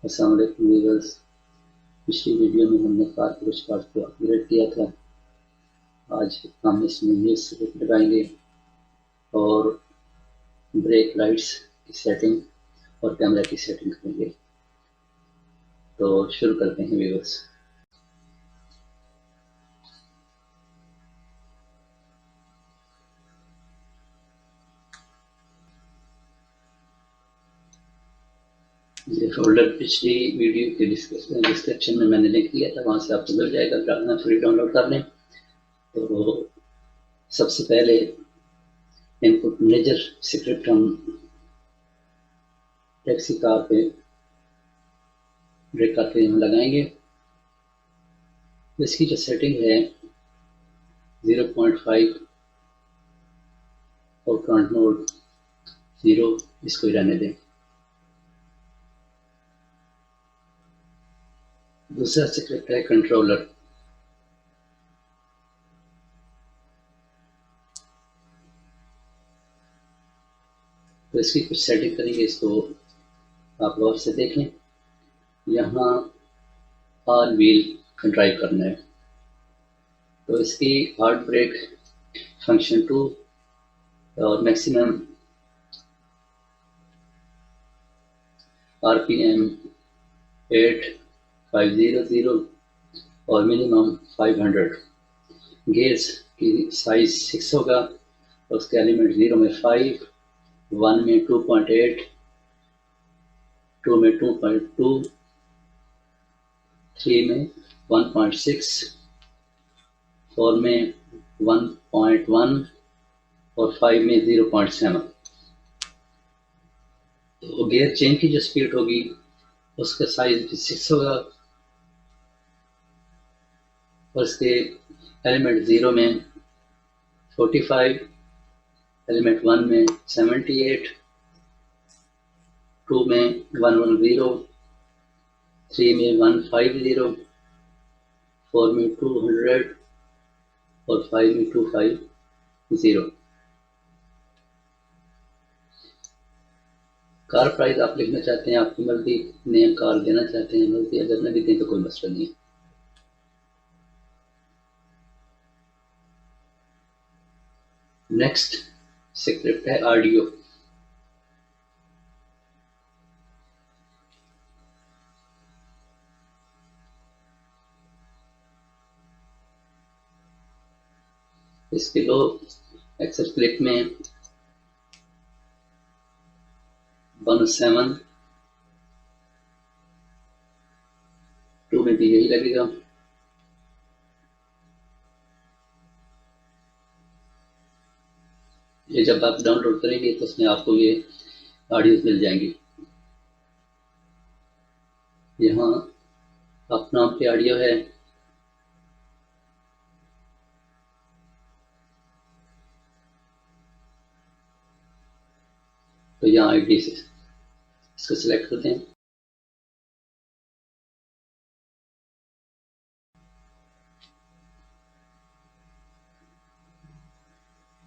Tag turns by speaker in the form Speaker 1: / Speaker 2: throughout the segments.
Speaker 1: अस्सलाम वालेकुम व्यूअर्स। पिछली वीडियो में हमने कार के कुछ पार्ट को अपग्रेड किया था। आज हम इसमें न्यू स्क्रिप्ट लगाएंगे और ब्रेक लाइट्स की सेटिंग और कैमरा की सेटिंग करेंगे। तो शुरू करते हैं व्यूअर्स। ये फोल्डर पिछली वीडियो के डिस्क्रिप्शन में मैंने लिंक दिया था, वहाँ से आपको मिल जाएगा, फ्री डाउनलोड कर लें। तो सबसे पहले इनपुट मेजर स्क्रिप्ट हम टैक्सी कार पे ब्रेक करके हम लगाएंगे। तो इसकी जो सेटिंग है 0.5 और फ्रंट मोड 0, इसको ही रहने दें। दूसरा स्क्रिप्ट है कंट्रोलर। तो इसकी कुछ सेटिंग करेंगे, इसको आप गौर से देखें। यहाँ ऑल व्हील ड्राइव करना है, तो इसकी हार्ड ब्रेक फंक्शन 2 और मैक्सिमम आरपीएम 8500 और मिनिमम 500। गेयर्स की साइज 6 होगा और उसके एलिमेंट 0 में 5, 1 में 2.8, 2 में 2.2, 3 में 1.6, 4 में 1.1 और 5 में 0.7। तो गियर चेन की जो स्पीड होगी उसका साइज 6 होगा और इसके एलिमेंट 0 में 45, एलिमेंट 1 में 78, 2 में 110, 3 में 150, 4 में 200 और 5 में 250। कार प्राइस आप लिखना चाहते हैं, आपकी मर्जी, नया कार देना चाहते हैं मर्जी, अगर नहीं भी दें तो कोई मसला नहीं। नेक्स्ट स्क्रिप्ट है ऑडियो। इसके दो एक्सेल क्लिक में 17, 2 में भी यही लगेगा। ये जब आप डाउनलोड करेंगे तो उसमें आपको ये ऑडियोज मिल जाएंगी। यहाँ अपना पे ऑडियो है, तो यहाँ आईडी से इसको सिलेक्ट करते हैं।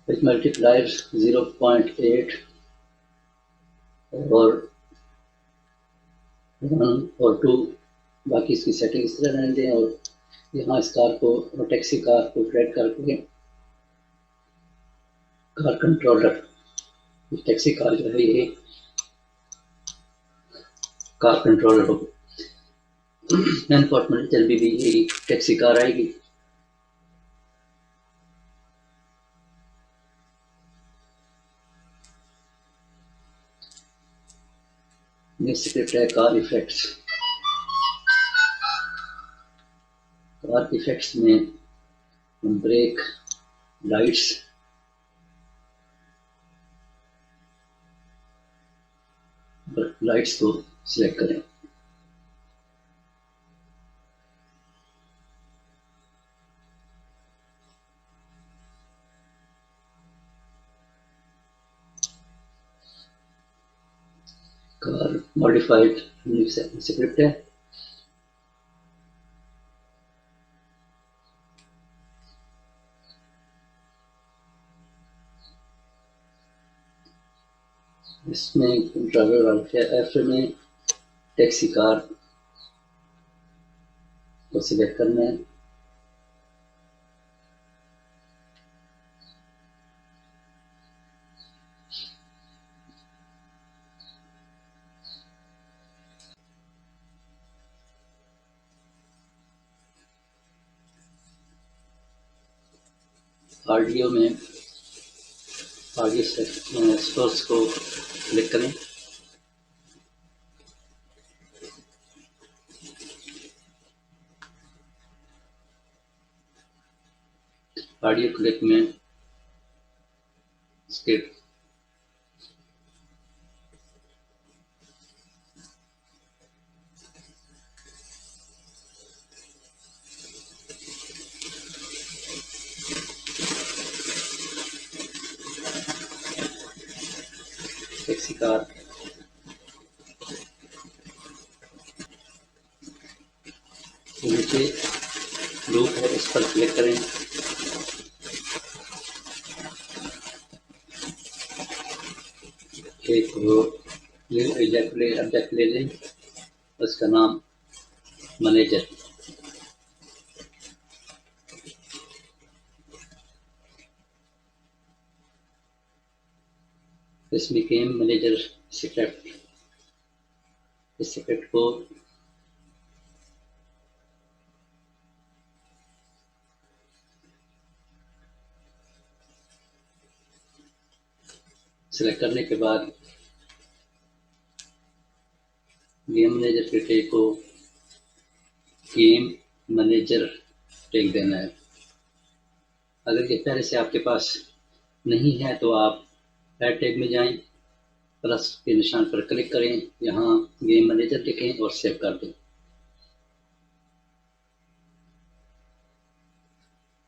Speaker 1: इस मल्टीप्लायर 0.8 और 1 और 2, बाकी इसकी सेटिंग इस तरह रहने दें। और यहाँ इस कार को और टैक्सी कार को ड्रैग करके कार कंट्रोलर, टैक्सी कार जो है ये कार कंट्रोलर हो। एनफोर्समेंट जल्दी भी यही टैक्सी कार आएगी। नेक्स्ट स्क्रिप्ट है कार इफेक्ट्स। कार इफेक्ट्स में ब्रेक लाइट्स को सिलेक्ट करें। कार मॉडिफाइड स्क्रिप्ट है। इसमें ड्राइवर एफ में टैक्सी कार को सिलेक्ट करना है। ऑडियो में ऑडियो सोर्स को क्लिक करें। ऑडियो क्लिक में स्किप, टैक्सी कार, नीचे लूप है इस पर क्लिक करें। एक ऑब्जेक्ट ले लें, उसका नाम मैनेजर। इसमें गेम मैनेजर स्क्रिप्ट, इस स्क्रिप्ट को सिलेक्ट करने के बाद गेम मैनेजर के टैग को गेम मैनेजर टैग देना है। अगर ये पहले से आपके पास नहीं है तो आप ऐड टैग में जाएं, प्लस के निशान पर क्लिक करें, यहाँ गेम मैनेजर लिखें और सेव कर दें।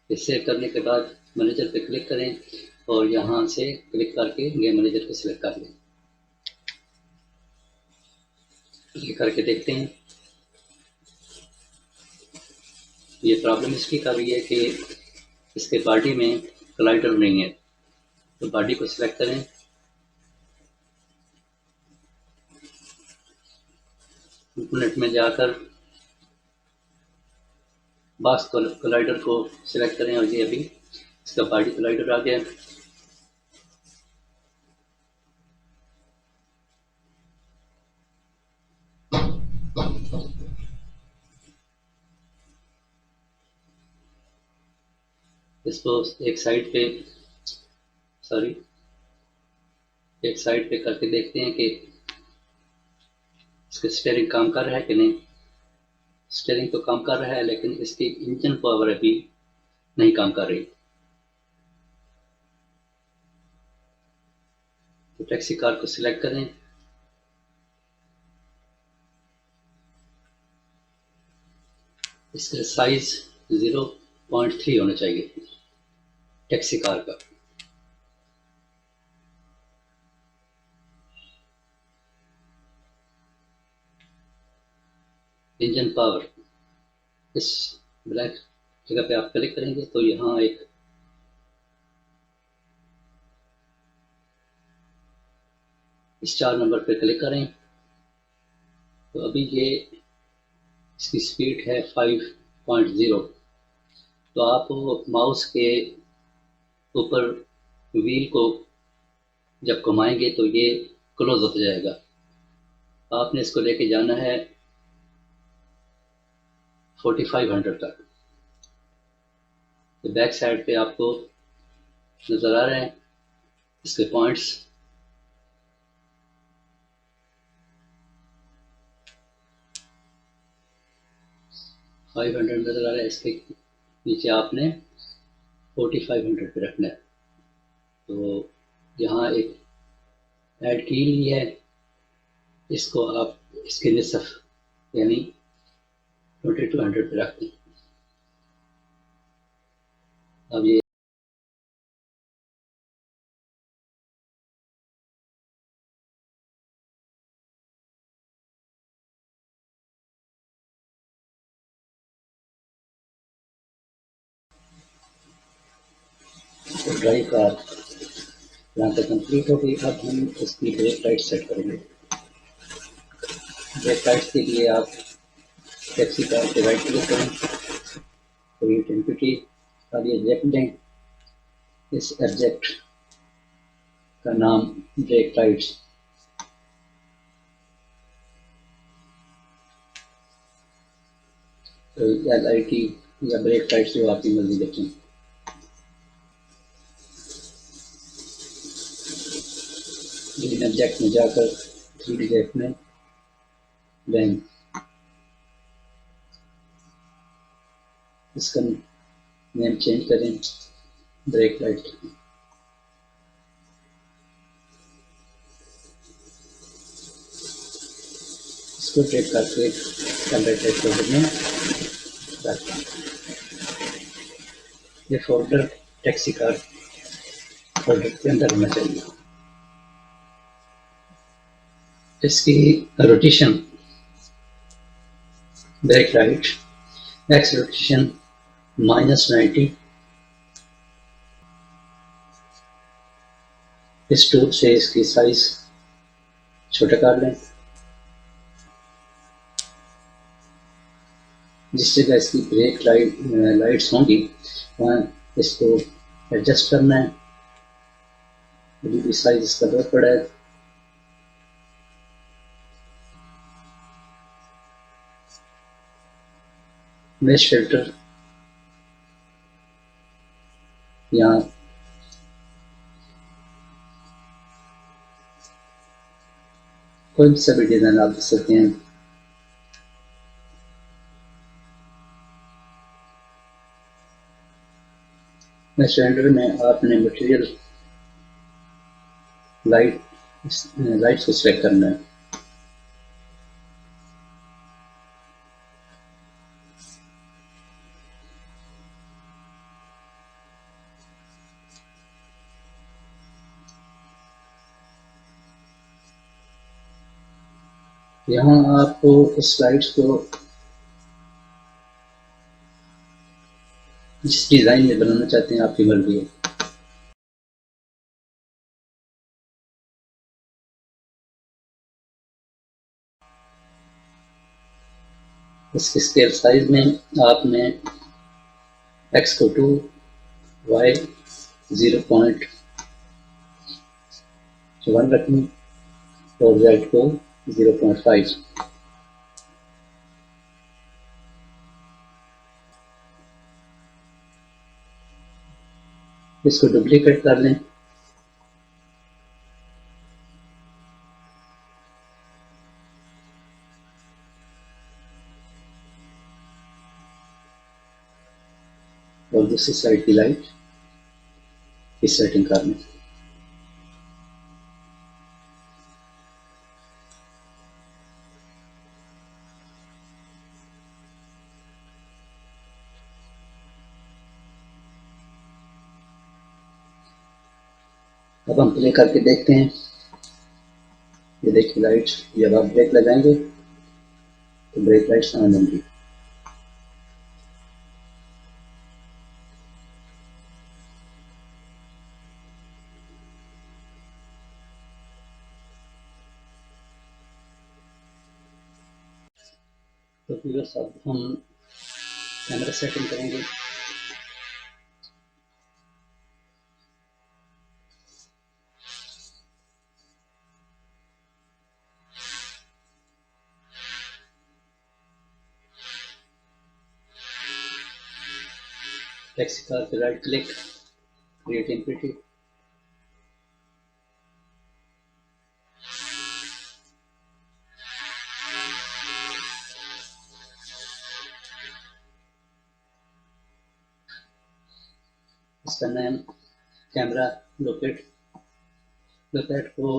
Speaker 1: इसे सेव करने के बाद मैनेजर पे क्लिक करें और यहाँ से क्लिक करके गेम मैनेजर को सिलेक्ट कर लें। ये करके देखते हैं। ये प्रॉब्लम इसकी कर रही है कि इसके बॉडी में कलाइडर नहीं है, तो बॉडी को सिलेक्ट करें, कंपोनेंट में जाकर बॉक्स कलाइडर को सिलेक्ट करें और ये अभी इसका बॉडी कलाइडर आ गया। इसको एक साइड पे करके देखते हैं कि इसका स्टीयरिंग काम कर रहा है कि नहीं। स्टीयरिंग तो काम कर रहा है, लेकिन इसकी इंजन पावर अभी नहीं काम कर रही। तो टैक्सी कार को सिलेक्ट करें, इसका साइज 0.3 होना चाहिए टैक्सी कार का। इंजन पावर, इस ब्लैक जगह पे आप क्लिक करेंगे तो यहाँ एक इस 4 नंबर पे क्लिक करें। तो अभी ये इसकी स्पीड है 5.0। तो आप माउस के ऊपर व्हील को जब घुमाएंगे तो ये क्लोज होता जाएगा। आपने इसको लेके जाना है 4500 तक। तो बैक साइड पे आपको नजर आ रहे हैं इसके पॉइंट्स। फाइव हंड्रेड नजर आ रहा है, इसके नीचे आपने 4500 पे रखना है। तो यहाँ एक ऐड की ली है, इसको आप इसके निसफ यानी 2200 पे रख दें। अब ये ड्राइव कार यहाँ तक कंप्लीट हो गई। अब हम इसकी ब्रेक लाइट सेट करेंगे। ब्रेक लाइट्स के लिए आप टैक्सी कार पे राइट क्लिक करें, क्रिएट एंटिटी और ये ऑब्जेक्ट दें। इस ऑब्जेक्ट का नाम ब्रेक लाइट्स, तो LIT या ब्रेक लाइट्स जो आपकी मर्जी देखें। ग्रीन ऑब्जेक्ट में जाकर 3D ऑब्जेक्ट में दें इसका नेम चेंज करें ब्रेक लाइट। इसको ट्रेक करके कैमरा टाइप फोल्डर में रखें। ये फोल्डर टैक्सी कार फोल्डर के अंदर होना चाहिए। इसकी rotation brake light x rotation -90। इस टूल से इसकी साइज छोटा कर लें। जिस जगह इसकी ब्रेक लाइट्स होंगी वहाँ इसको एडजस्ट करना है। अभी भी साइज इसका बहुत बड़ा है। मेश फिल्टर यहाँ कोई सा भी डिजाइन आप दे सकते हैं। मेश फिल्टर में आपने मटेरियल लाइट्स को सिलेक्ट करना है। यहाँ आपको इस लाइट्स को जिस डिजाइन में बनाना चाहते हैं आपकी मर्जी है। इसके स्केल साइज में आपने x को 2, y 0.1 रखनी और z को 0.5। इसको डुप्लीकेट कर लें। और दूसरी साइड की लाइट की सेटिंग कर लें। अब हम प्ले करके देखते हैं। ये देखिए लाइट, जब आप ब्रेक लगाएंगे तो ब्रेक लाइट्स ऑन होंगी। तो व्यूअर्स अब हम कैमरा सेटिंग करेंगे। टैक्सी कार पे राइट क्लिक, क्रिएट एंटिटी, इसका नाम कैमरा लोकेट को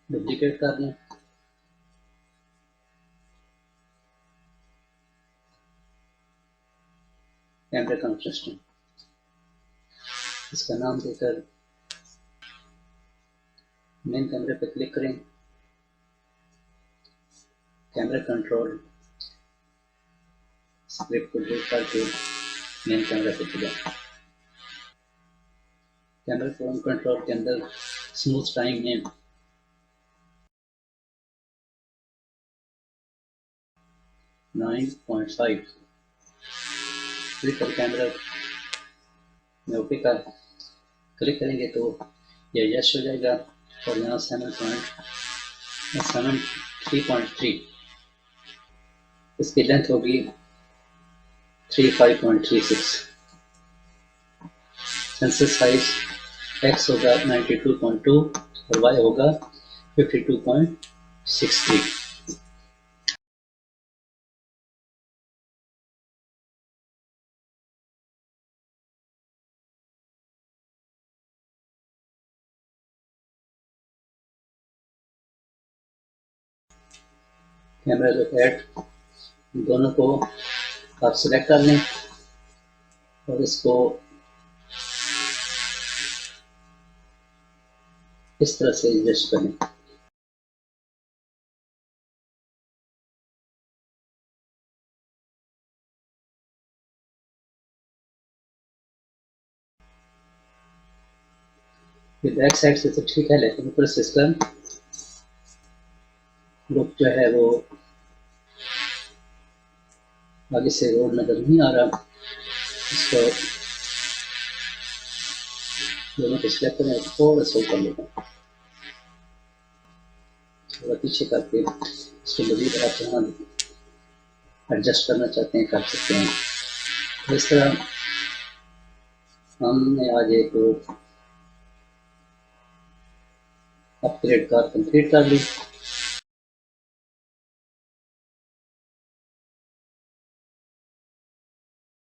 Speaker 1: डुप्लीकेट कर लें। कैमरा कंसिस्टेंट इसका नाम देकर मेन कैमरे पर क्लिक करें। कैमरा कंट्रोल स्क्रिप्ट को डिलीट करके मेन कैमरा पर चला। कैमरा फोन कंट्रोल के अंदर स्मूथ टाइम में 9.5 क्लिक कर कैमरा में ओके का क्लिक करेंगे तो यह यश हो जाएगा और यहाँ 3.3 इसकी लेंथ होगी 35.36 सेंसर साइज एक्स होगा 92.2 और वाई होगा 52.63। कैमरा जो ऐड दोनों को आप सिलेक्ट कर लें और इसको इस तरह से एडजस्ट करें। ये बैक साइड से तो ठीक है, लेकिन ऊपर सिस्टम लुक जो है वो आगे से रोड नजर नहीं आ रहा। इसको दोनों को सिलेक्ट करें, थोड़ा सा ऊपर लेना, थोड़ा पीछे करके इसको मजीद आप यहाँ एडजस्ट करना चाहते हैं कर सकते हैं। तो इस तरह हमने आज एक अपग्रेड कार कंप्लीट कर ली।